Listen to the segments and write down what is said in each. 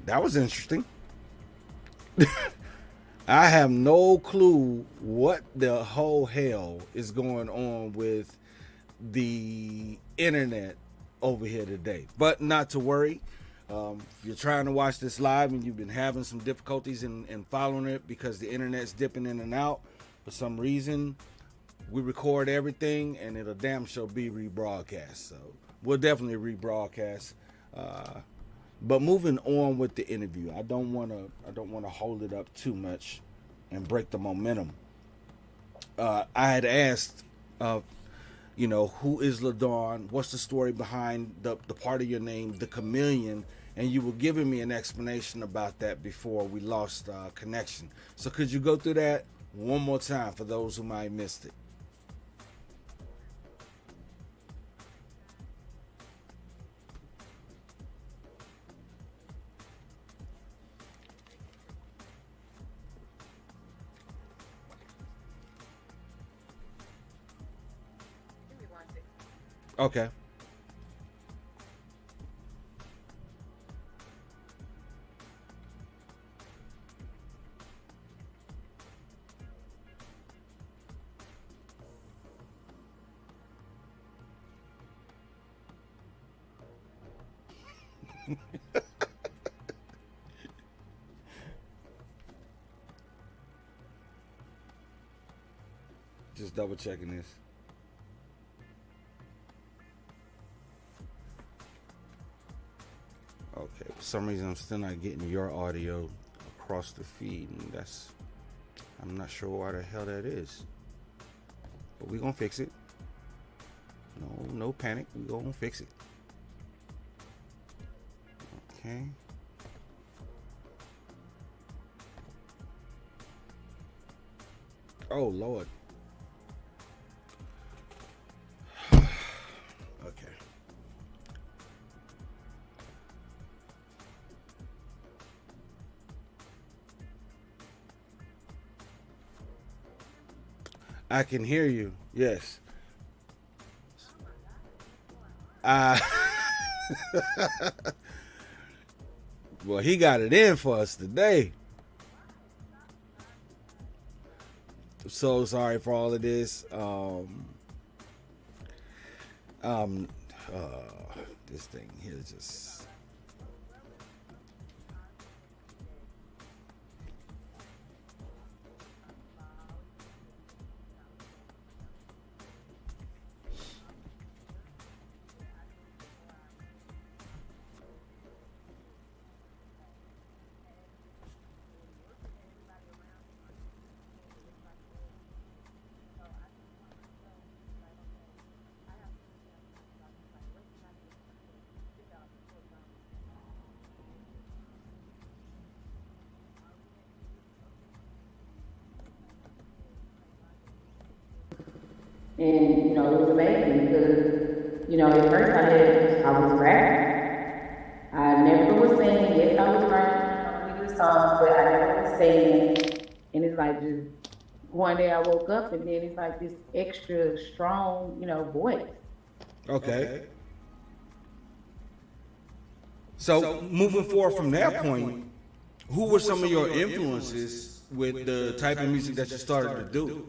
That was interesting. I have no clue what the whole hell is going on with the internet over here today. But not to worry. If you're trying to watch this live and you've been having some difficulties in following it because the internet's dipping in and out for some reason, we record everything and it'll damn sure be rebroadcast. So we'll definitely rebroadcast. But moving on with the interview, I don't want to hold it up too much and break the momentum. I had asked, who is LaDawn? What's the story behind the part of your name, the Chameleon? And you were giving me an explanation about that before we lost connection. So could you go through that one more time for those who might have missed it? Okay. Just double checking this. Okay, for some reason I'm still not getting your audio across the feed, and I'm not sure why the hell that is. But we're gonna fix it. No panic, we're gonna fix it. Okay. Oh Lord. Okay. I can hear you. Yes. Uh, well, he got it in for us today. So sorry for all of this. Um, this thing here just. And, it was amazing because, at first I was rapping. I never was singing. Yes, I was writing music songs, but I never was singing. And it's like just one day I woke up and then it's like this extra strong, voice. Okay. So moving forward from that point, who were some of your influences with the type of music that you started to do?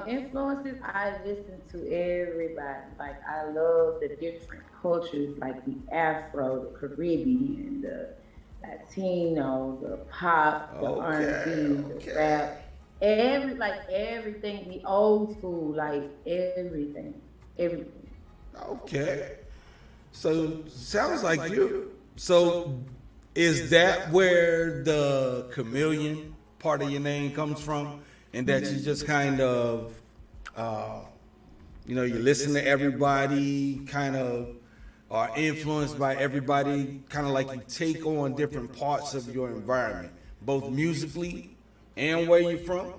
Influences, I listen to everybody. Like I love the different cultures, like the Afro, the Caribbean, the Latino, the pop, the R&B, the rap, everything, the old school, like everything. Okay. So sounds like you. So is that where the chameleon part of your name comes from? And that you just kind of, you listen to everybody, kind of are influenced by everybody, kind of like you take on different parts of your environment, both musically and where you're from?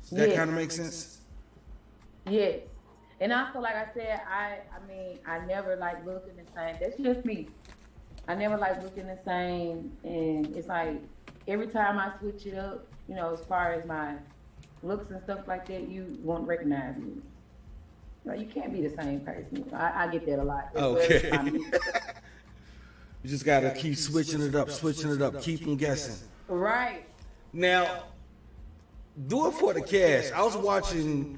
Does that kind of make sense? Yes. And also, like I said, I never like looking the same. That's just me. I never like looking the same. And it's like every time I switch it up, as far as my looks and stuff like that, you won't recognize me. You can't be the same person. I get that a lot. Okay. You just gotta keep switching it up, keep them guessing. Right. Now, do it for the cash. I was watching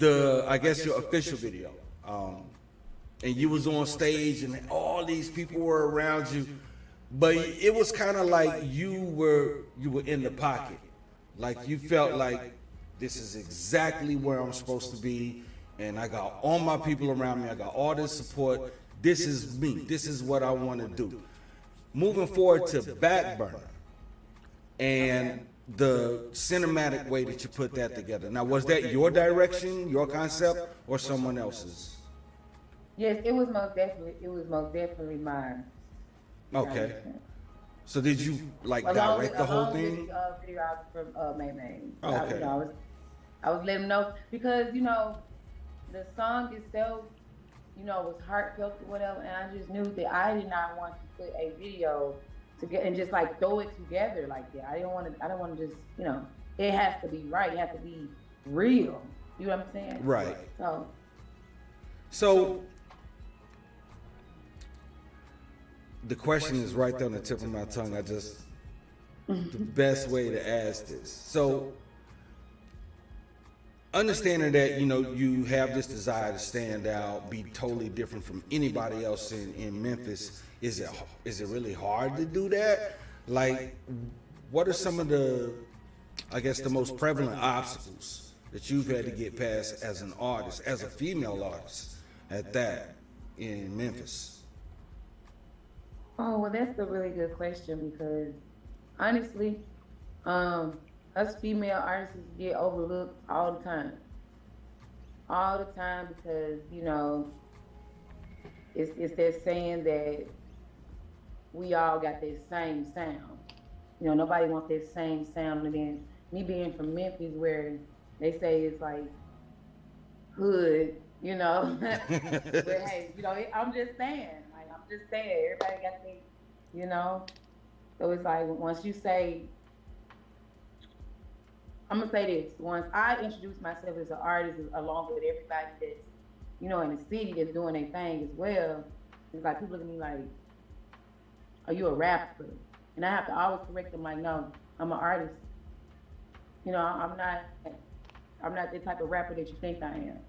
I guess your official video, and you was on stage, and all these people were around you, but it was kind of like you were in the pocket, like you felt like this is exactly where I'm supposed to be, and I got all my people around me. I got all this support. This is me. This is what I want to do. Moving forward to back burner, and the cinematic way that you put that together. Now, was that your direction, your concept, or someone else's? Yes, it was most definitely mine. Okay. So did you direct the whole thing? Video out from May. Okay. I was letting them know, because the song itself, was heartfelt or whatever, and I just knew that I did not want to put a video together and just throw it together like that. I don't want to just, it has to be right. It has to be real. You know what I'm saying? Right. So the question is right there on the tip of my tongue. The best way to ask this. So understanding that, you have this desire to stand out, be totally different from anybody else in Memphis, is it really hard to do that? What are some of the most prevalent obstacles that you've had to get past as an artist, as a female artist at that, in Memphis? Oh, well, that's a really good question, because honestly, us female artists get overlooked all the time. All the time, because, it's that saying that we all got that same sound. Nobody wants that same sound. And then me being from Memphis, where they say it's like hood, but hey, I'm just saying, everybody got their, so it's like, once you say, I'm gonna say this, once I introduce myself as an artist, along with everybody that's, in the city that's doing their thing as well, it's like people look at me like, are you a rapper? And I have to always correct them like, no, I'm an artist. I'm not the type of rapper that you think I am.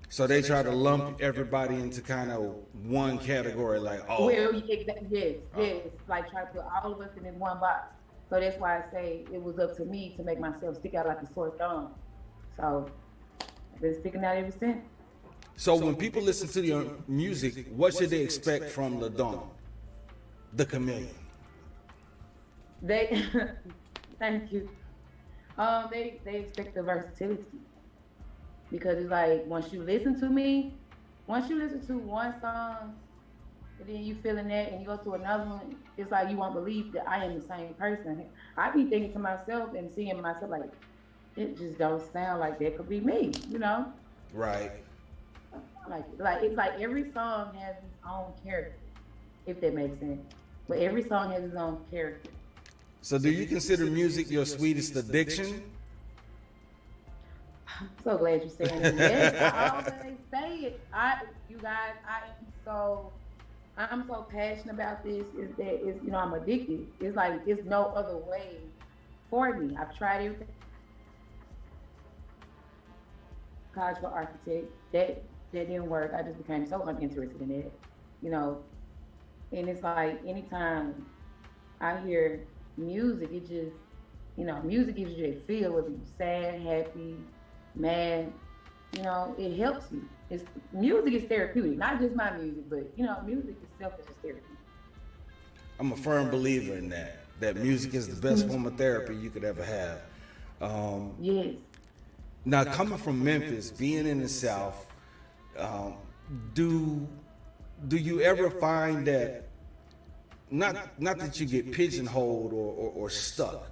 So they try to lump everybody into kind of one category, like, oh. Well, yes. Like, try to put all of us in this one box. So that's why I say it was up to me to make myself stick out like a sore thumb. So I've been sticking out ever since. So when people listen to your music, what should they expect from LaDonna, the chameleon? Thank you. They expect the versatility, because it's like, once you listen to one song, and then you feeling that, and you go to another one, it's like you won't believe that I am the same person. I be thinking to myself and seeing myself like, it just don't sound like that could be me, Right. Like it's like every song has its own character, if that makes sense. But every song has its own character. So do you consider music your sweetest addiction? I'm so glad you're saying that. Yes, I always say it. You guys, I'm so passionate about this, is that I'm addicted. It's like, it's no other way for me. I've tried everything. College for architect, that didn't work. I just became so uninterested in it, and it's like, anytime I hear music, it just, music gives you a feel, whether you're sad, happy, mad, it helps you. Music is therapeutic, not just my music, but music itself is just therapy. I'm a firm believer in that music is the best form of therapy you could ever have. Yes. Now, coming from Memphis, being in the South, do you ever find that, not that you get pigeonholed or stuck,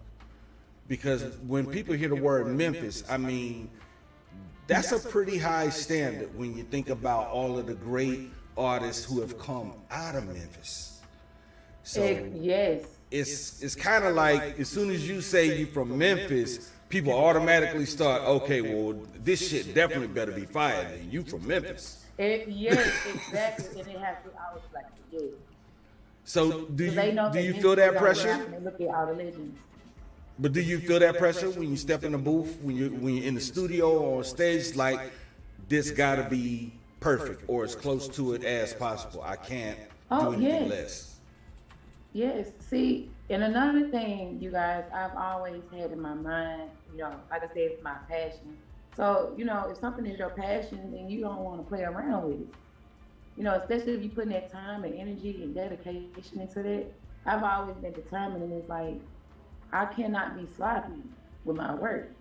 because when people hear the word Memphis, I mean, that's a pretty high standard when you think about all of the great artists who have come out of Memphis. So yes, it's kind of like, as soon as you say you're from Memphis, people automatically start, okay, well, this shit definitely better be fire than you from Memphis. Yes, exactly. And it has to, I was like, yes. So do They know you feel that pressure? They look at all the legends. But do you feel that pressure when you step in the booth, when you're in the studio or on stage, like this got to be perfect or as close to it as possible? I can't do anything less. Yes. See, and another thing, you guys, I've always had in my mind, you know, like I said, it's my passion. So, you know, if something is your passion, then you don't want to play around with it. You know, especially if you put that time and energy and dedication into that. I've always been determined, and it's like, I cannot be sloppy with my work.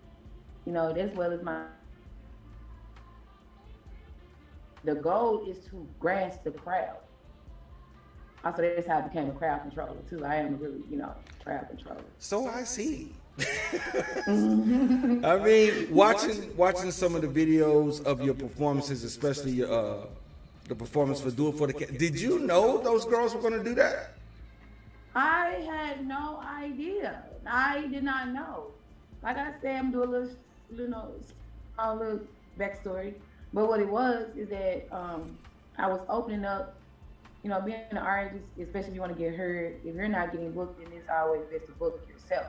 You know, as well as the goal is to grasp the crowd. Also, that's how I became a crowd controller too. I am really, you know, crowd controller. So I see. I mean, watching some of the videos of your performances, especially the performance for Do It For The Cat. Did you know those girls were going to do that? I had no idea. I did not know. Like I said, I'm doing a little backstory. But what it was is that I was opening up, you know, being an artist, especially if you want to get heard, if you're not getting booked, then it's always best to book yourself.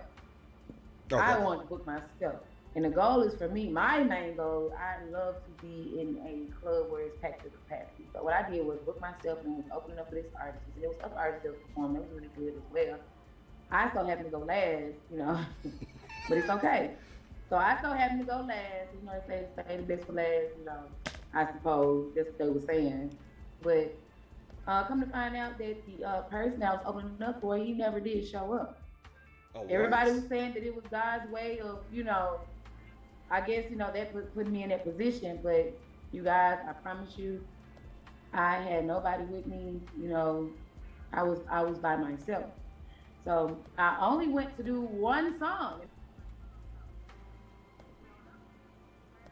Okay. I want to book myself. And the goal is for me, my main goal, I love to be in a club where it's packed to capacity. So what I did was book myself and was opening up for this artist. And there was other artists that was performing, that was really good as well. I so happened to go last, you know, but it's okay. So I so happened to go last, you know, say the best for last, you know, I suppose that's what they were saying. But come to find out that the person I was opening up for, he never did show up. Oh, everybody was saying that it was God's way of, you know, I guess, you know, that put me in that position. But you guys, I promise you, I had nobody with me. You know, I was by myself. So I only went to do one song.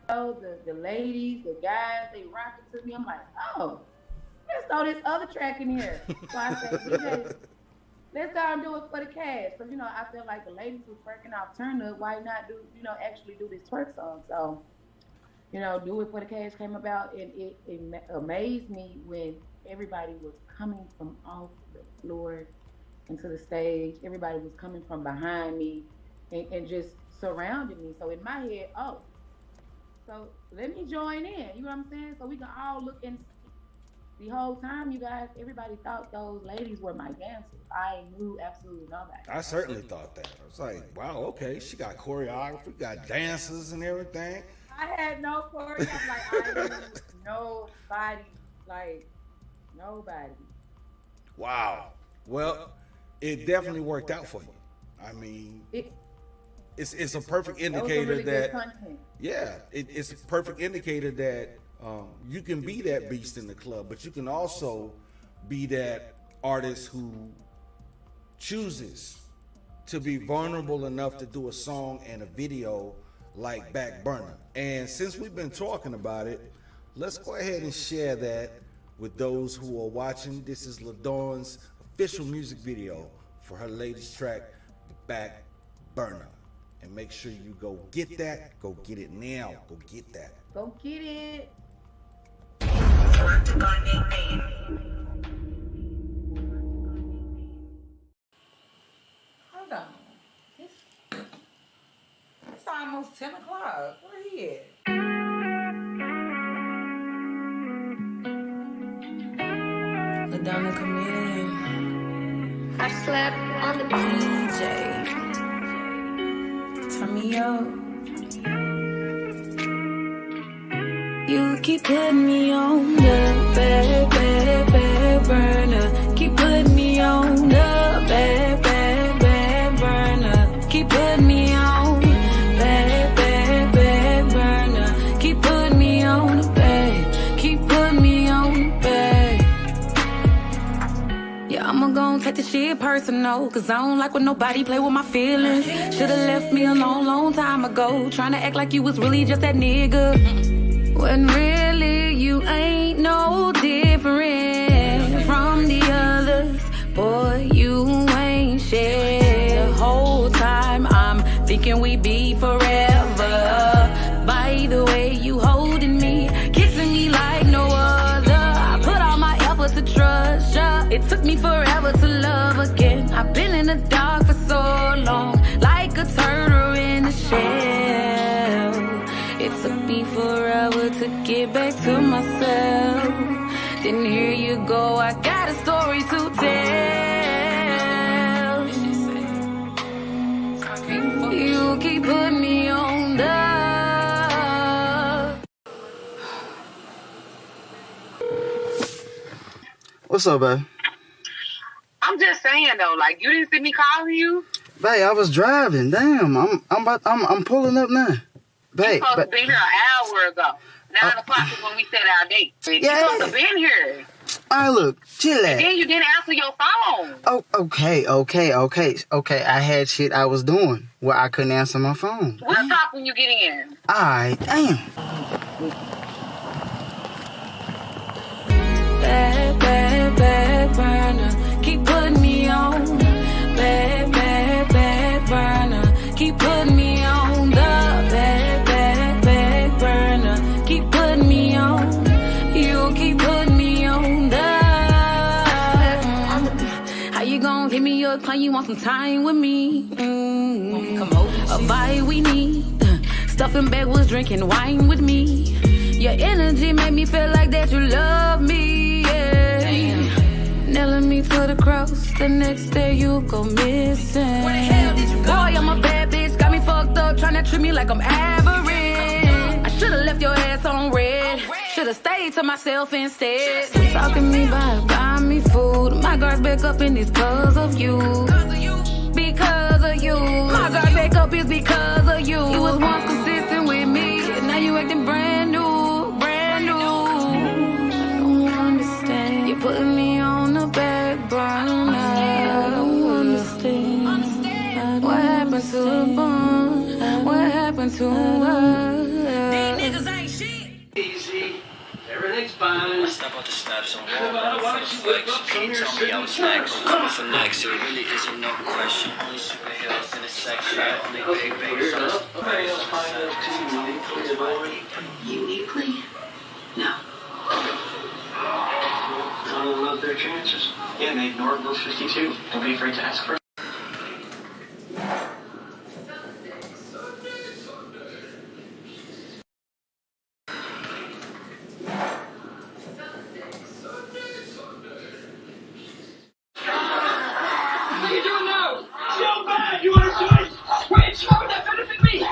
So the ladies, the guys, they rocked it to me. I'm like, oh, let's throw this other track in here. So I said, DJ, let's go and do it for the cash. So, you know, I felt like the ladies was working off turn up. Why not do, you know, actually do this twerk song? So, you know, Do It For The Cash came about, and it amazed me when everybody was coming from off the floor into the stage. Everybody was coming from behind me and just surrounding me. So in my head, oh, so let me join in. You know what I'm saying? So we can all look and see. The whole time, you guys, everybody thought those ladies were my dancers. I knew absolutely nobody. I certainly thought that. I was like, wow, okay, she got choreography, got dancers and everything. I had no choreography. Like, I knew nobody. Like, nobody. Wow. Well, it definitely worked out for you. I mean, it's a perfect indicator that, yeah, it's a perfect indicator that you can be that beast in the club, but you can also be that artist who chooses to be vulnerable enough to do a song and a video like Back Burner. And since we've been talking about it, let's go ahead and share that with those who are watching. This is LaDawn's official music video for her latest track, Back Burner. And make sure you go get that. Go get it now. Go get that. Go get it. Hold on. It's almost 10 o'clock. Where he at? LaDonna come in. I slept on the DJ. Turn me up. You keep putting me on the back burner. Keep putting me on the back burner. Keep putting me on back burner. Keep putting me on the back. Keep putting me on the back. Yeah, I'ma gon' take the shit personal, cause I don't like when nobody play with my feelings. Should've left me a long time ago, trying to act like you was really just that nigga. When really you ain't no different from the others. Boy, you ain't shit. The whole time I'm thinking we be forever. By the way you holding me, kissing me like no other. I put all my effort to trust ya. It took me forever to the dark for so long, like a turtle in a shell. It took me forever to get back to myself. Then here you go, I got a story to tell. You keep putting me on the. What's up, babe? I'm just saying though, like you didn't see me calling you. Babe, I was driving. Damn, I'm pulling up now. Babe, You supposed to be here an hour ago. 9 o'clock is when we set our date. You supposed to been here. All right, look, chill out. And then you didn't answer your phone. Oh, okay. I had shit I was doing where I couldn't answer my phone. We'll talk when you get in. All right, damn. Bad, bad, bad burner, keep putting me on. Bad, bad, bad burner, keep putting me on. The bad, bad, bad burner, keep putting me on. You keep putting me on. The how you gon' hit me up? How you want some time with me? A vibe we need. Stuffing back was drinking wine with me. Your energy made me feel like that you love me, yeah. Nailing me to the cross, the next day you go missing. Where the hell did you go? Boy, I'm a bad bitch, got me fucked up, tryna treat me like I'm average. I should've left your ass on red, should've stayed to myself instead. Talking me about buying me food, my guard's back up and it's cause of you. Because of you, my guard back up is because of you. You was once consistent with me, and now you acting brand new. Putting me on the back burner. I don't understand. What happened to the bond? What happened to us? These niggas ain't shit. Easy. Everything's fine. I step out the steps and walk for the flex. Can you tell me I was next? I'm coming for next. It really isn't no question. Only superheroes in a section. Only big babies. Okay, let's find out uniquely? No. None of them love their chances. Yeah, and they ignored Rule 52. Don't be afraid to ask for it. What are you doing now? So bad, you understand? Wait, how would that benefit me?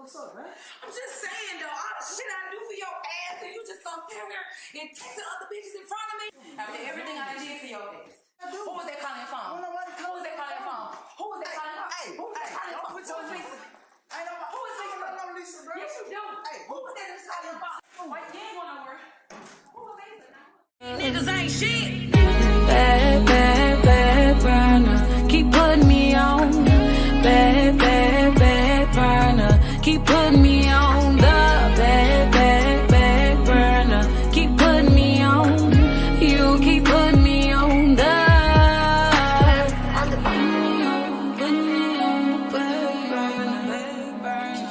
What's up, man? I'm just saying, though, all the shit I do for your ass, and you just come down here and texting other bitches in front of me. After everything I did for your ass. Who was that calling your phone? Who was that calling your phone? Who was that calling your phone? Who was that calling your phone? Who is Lisa? Who is Lisa? No, Lisa, bro. Yes, you do. Hey, who was that that's calling your phone? Wait, you ain't going nowhere. Who was Lisa? Niggas ain't shit. Bad, bad, bad burner. Keep putting me on. Bad, bad, bad burner. Keep putting me on. The bad, bad, bad burner. Keep putting me on. You keep putting me on. The putting me on, putting me on. Bad burner.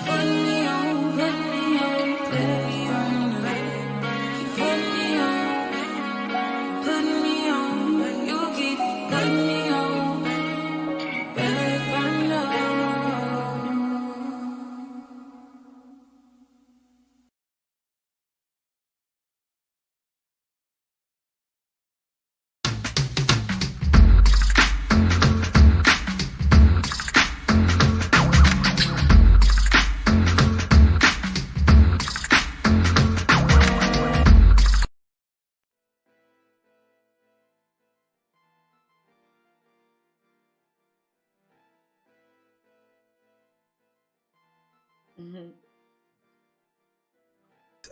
Put me on, put me on. Bad burner. Put me on, you keep putting me on. Bad burner.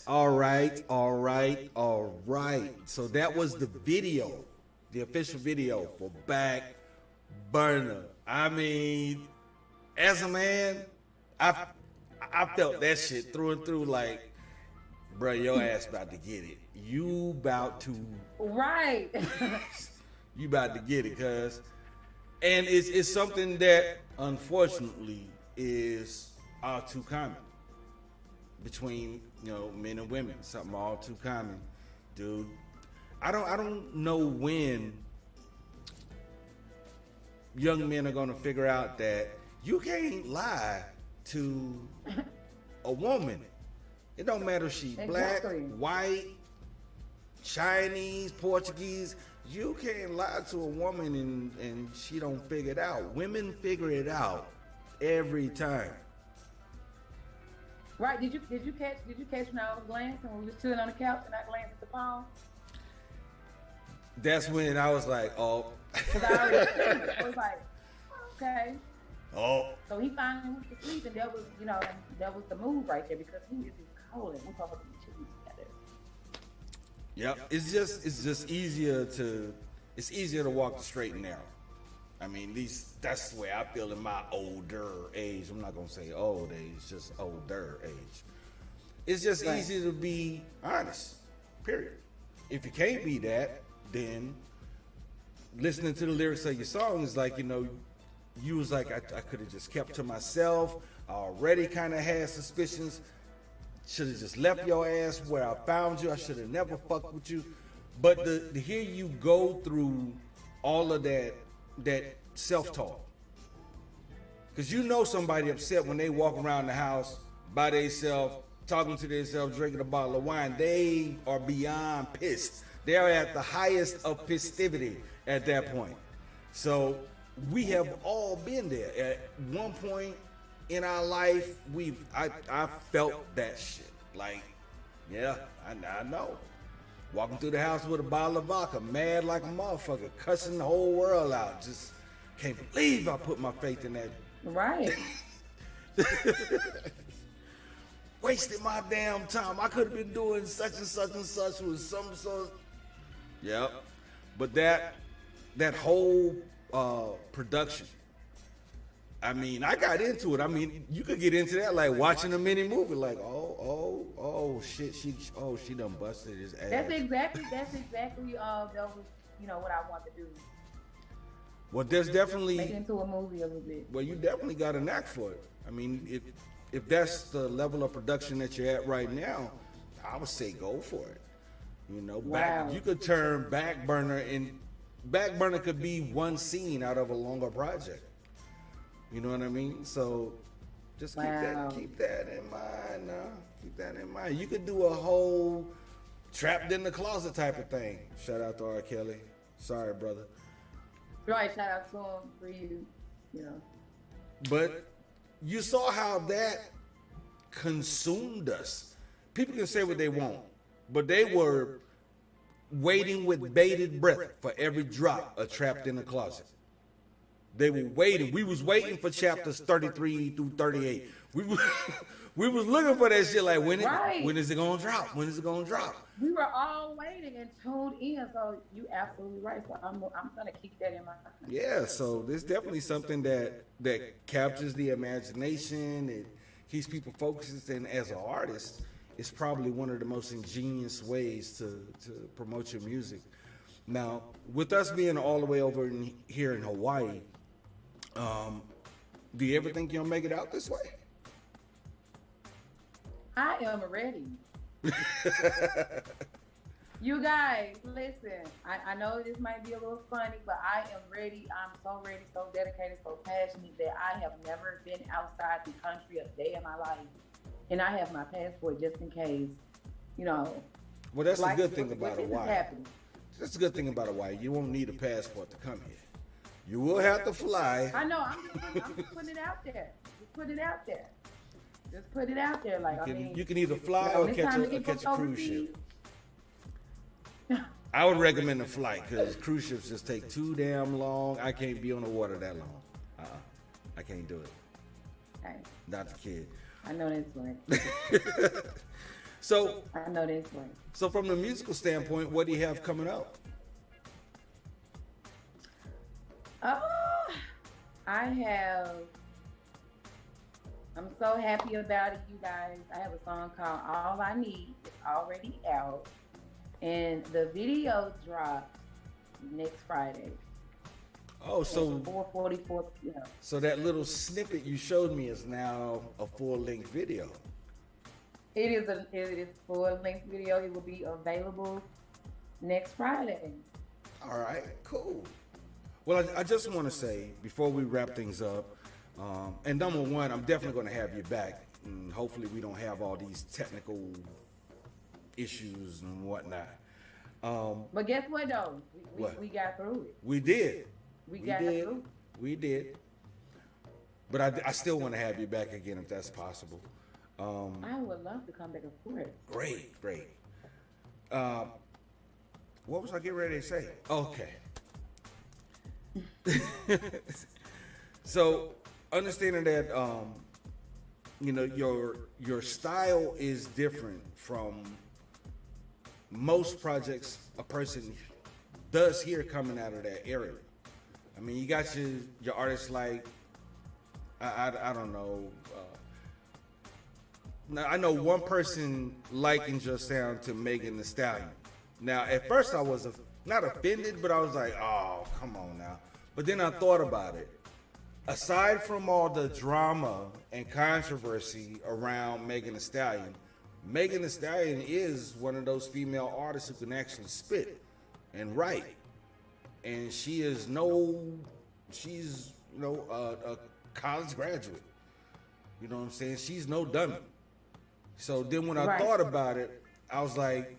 All right. So that was the video, the official video for Back Burner. I mean, as a man, I felt that shit through and through. Like, bro, your ass about to get it. You about to Right. you about to get it, cuz. And it's something that unfortunately is all too common between, you know, men and women. Something all too common, dude. I don't know when young men are gonna figure out that you can't lie to a woman. It don't matter if she's Exactly. black, white, Chinese, Portuguese. You can't lie to a woman and she don't figure it out. Women figure it out every time. Right. Did you catch when I was glancing when we was chilling on the couch and I glanced at the phone? That's when I was like, oh. Because I already seen it. I was like, okay. Oh. So he finally went to sleep, and that was, you know, that was the move right there because he is cold and we're supposed to be chilling together. Yep. It's just easier to walk the straight and narrow. I mean, at least that's the way I feel in my older age. I'm not gonna say old age, just older age. It's just easier to be honest. Period. If you can't be that, then listening to the lyrics of your song is like, you know, you was like, I could have just kept to myself. I already kind of had suspicions. Should have just left your ass where I found you. I should have never fucked with you. But to hear you go through all of that self-talk. Because you know somebody upset when they walk around the house by themselves, talking to themselves, drinking a bottle of wine. They are beyond pissed. They are at the highest of festivity at that point. So we have all been there. At one point in our life, I felt that shit. Like, yeah, I know. Walking through the house with a bottle of vodka, mad like a motherfucker, cussing the whole world out. Just can't believe I put my faith in that. Right. Wasted my damn time. I could have been doing such and such and such with some sort. Yep. But that whole production. I mean, I got into it. I mean, you could get into that like watching a mini movie, like, oh shit, she done busted his ass. That's exactly that was, you know, what I want to do. Well, there's definitely Make it into a movie a little bit. Well, you definitely got a knack for it. I mean, if that's the level of production that you're at right now, I would say go for it. You know, you could turn back burner, and back burner could be one scene out of a longer project. You know what I mean? So just keep that in mind now. Keep that in mind. You could do a whole trapped in the closet type of thing. Shout out to R. Kelly. Sorry, brother. Right, shout out to him for you know. But you saw how that consumed us. People can say what they want, but they were waiting with bated breath for every drop of Trapped in the Closet. They were waiting. We was waiting for chapters 33 through 38. We was looking for that shit like, when is it gonna drop? When is it gonna drop? We were all waiting and tuned in, so you absolutely right. So I'm gonna keep that in mind. Yeah, so there's definitely something that captures the imagination. It keeps people focused, and as an artist, it's probably one of the most ingenious ways to promote your music. Now, with us being all the way over here in Hawaii, do you ever think you'll make it out this way? I am ready. You guys, listen. I know this might be a little funny, but I am ready. I'm so ready, so dedicated, so passionate that I have never been outside the country a day in my life. And I have my passport just in case, you know. Well, that's the good thing about Hawaii. That's the good thing about Hawaii. You won't need a passport to come here. You will have to fly. I know. I'm just putting it out there. Just put it out there. Just put it out there. Like, you can either fly or catch a cruise ship. I would recommend a flight because cruise ships just take too damn long. I can't be on the water that long. I can't do it. Hey, Not the kid. I know that's right. So I know that's right. So from the musical standpoint, what do you have coming up? I have. I'm so happy about it, you guys. I have a song called All I Need. It's already out. And the video drops next Friday. Oh, so 4:44 p.m. So that little snippet you showed me is now a full-length video. It is full-length video. It will be available next Friday. All right, cool. Well, I just want to say before we wrap things up, and number one, I'm definitely going to have you back, and hopefully we don't have all these technical issues and whatnot. But guess what though? We got through it. We did. We got through. We did. But I still want to have you back again if that's possible. I would love to come back, of course. Great. What was I getting ready to say? Okay. So understanding that your style is different from most projects a person does hear coming out of that area. I mean, you got your artists like I don't know. Now I know one person likens your sound to Megan Thee Stallion. Now at first I was not offended, but I was like, oh, come on now. But then I thought about it. Aside from all the drama and controversy around Megan Thee Stallion is one of those female artists who can actually spit and write. And she's a college graduate. You know what I'm saying? She's no dummy. So then when I thought about it, I was like,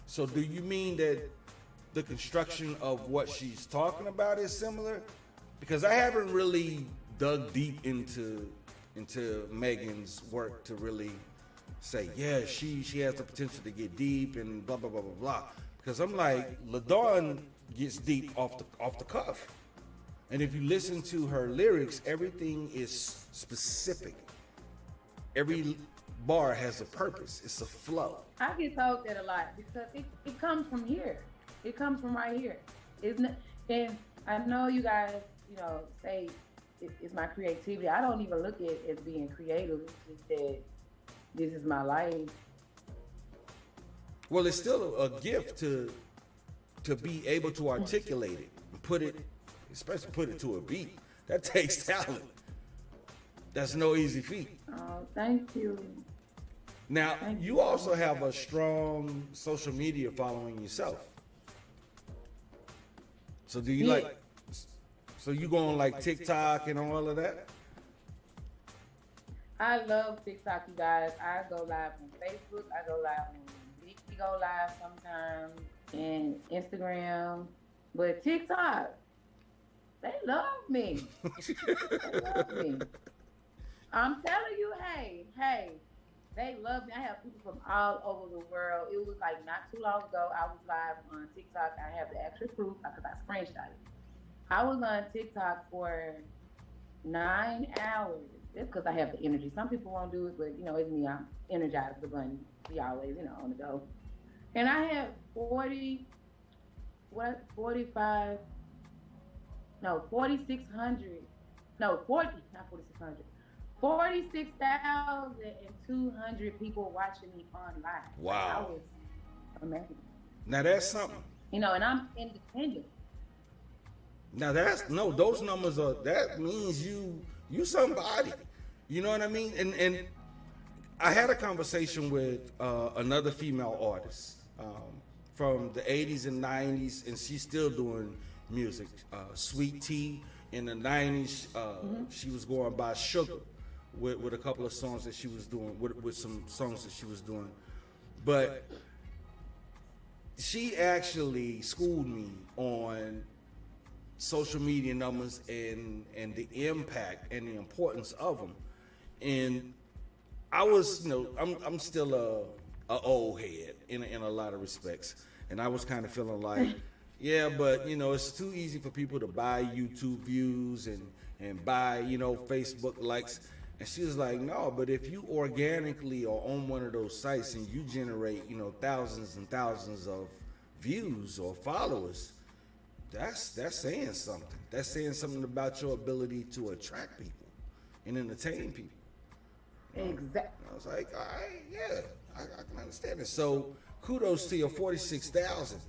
so do you mean that the construction of what she's talking about is similar? Because I haven't really dug deep into Megan's work to really say, yeah, she has the potential to get deep and blah blah blah blah blah. Because I'm like, LaDawn gets deep off the cuff, and if you listen to her lyrics, everything is specific. Every bar has a purpose. It's a flow. I get told that a lot because it comes from here. It comes from right here. And I know you guys, say it's my creativity. I don't even look at it as being creative. It's just that this is my life. Well, it's still a gift to be able to articulate it and especially put it to a beat. That takes talent. That's no easy feat. Oh, thank you. Now, you also have a strong social media following yourself. So do you you go on like TikTok and all of that? I love TikTok, you guys. I go live on Facebook. I go live on we go live sometimes and Instagram. But TikTok, they love me. They love me. I'm telling you, hey, they love me. I have people from all over the world. It was like not too long ago, I was live on TikTok. I have the actual proof because I screenshot it. I was on TikTok for 9 hours. It's because I have the energy. Some people won't do it, but it's me. I'm energized the bunny. Be always, on the go. And I have 4,600. No, 46,200 people watching me online. Wow. That was amazing. Now that's something. And I'm independent. Now those numbers that means you somebody. You know what I mean? And I had a conversation with another female artist from the 80s and 90s, and she's still doing music. Sweet Tea in the 90s, she was going by Sugar with a couple of songs that she was doing, with some songs that she was doing. But she actually schooled me on social media numbers and the impact and the importance of them. And I was, I'm still a old head in a lot of respects, and I was kind of feeling like, yeah, but it's too easy for people to buy YouTube views and buy Facebook likes. And she was like, no, but if you organically are on one of those sites and you generate thousands and thousands of views or followers, that's saying something. That's saying something about your ability to attract people and entertain people. Exactly. I was like, all right, yeah, I can understand it. So kudos to your 46,000.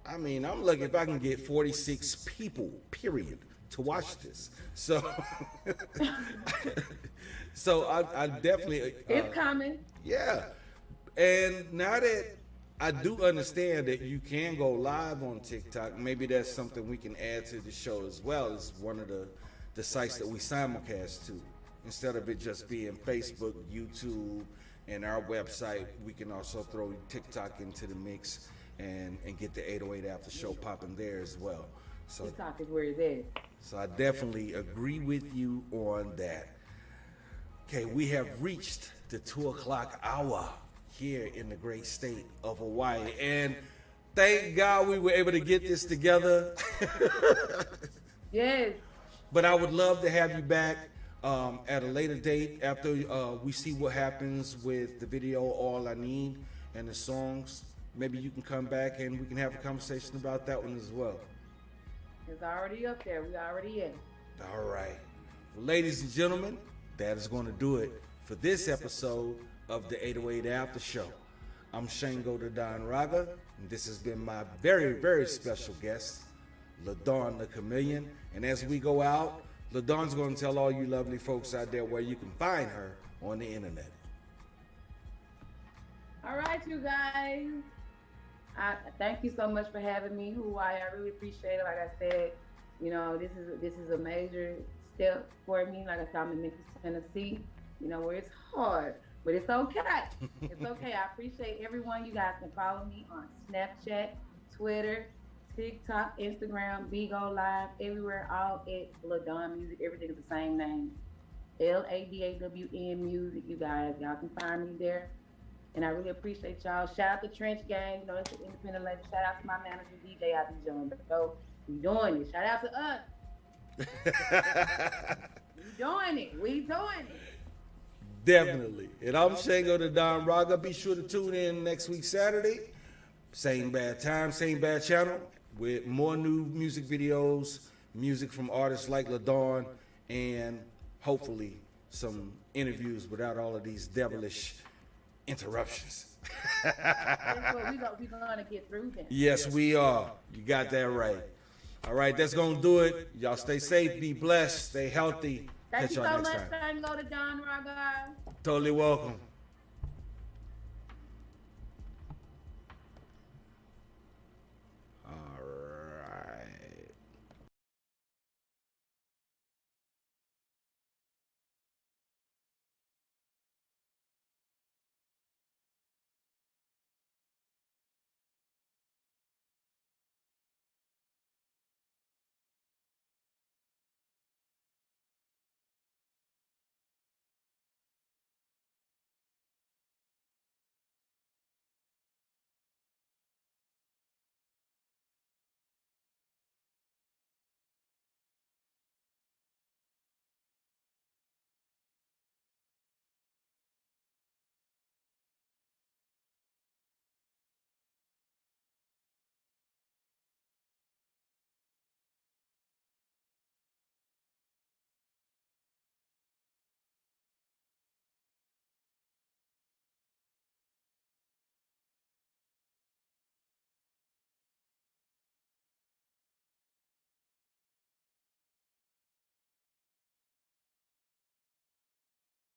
I mean, I'm lucky if I can get 46 people, period, to watch this. So, so I definitely. It's coming. Yeah. And now that I do understand that you can go live on TikTok, maybe that's something we can add to the show as well as one of the sites that we simulcast to. Instead of it just being Facebook, YouTube, and our website, we can also throw TikTok into the mix and get the 808 After Show popping there as well. So TikTok is where it's at. So I definitely agree with you on that. Okay, we have reached the 2 o'clock hour here in the great state of Hawaii. And thank God we were able to get this together. Yes. But I would love to have you back at a later date after we see what happens with the video All I Need and the songs. Maybe you can come back and we can have a conversation about that one as well. It's already up there. We already in. All right. Well, ladies and gentlemen, that is going to do it for this episode of the 808 After Show. I'm Shango the Don Raga, and this has been my very, very special guest, LaDawn the Chameleon. And as we go out, LaDawn's going to tell all you lovely folks out there where you can find her on the internet. All right, you guys. Thank you so much for having me, Hawaii. I really appreciate it. Like I said, you know, this is a major step for me. Like I said, I'm in Memphis, Tennessee, you know, where it's hard, but it's okay. It's okay. I appreciate everyone. You guys can follow me on Snapchat, Twitter, TikTok, Instagram, Bigo Live, everywhere, all at LaDawn Music. Everything is the same name. LaDawn Music, you guys. Y'all can find me there. And I really appreciate y'all. Shout out to Trench Gang. You know, it's an independent label. Shout out to my manager, DJ. I be doing the show. We doing it. Shout out to us. We doing it. Definitely. And I'm Shango the Don Raga. Be sure to tune in next week, Saturday. Same bad time, same bad channel, with more new music videos, music from artists like LaDawn, and hopefully some interviews without all of these devilish interruptions. That's what we're going to get through then. Yes, we are. You got that right. All right, that's going to do it. Y'all stay safe, be blessed, stay healthy. Thank Catch you y'all so next much, time. Shango the Don Raga. Totally welcome.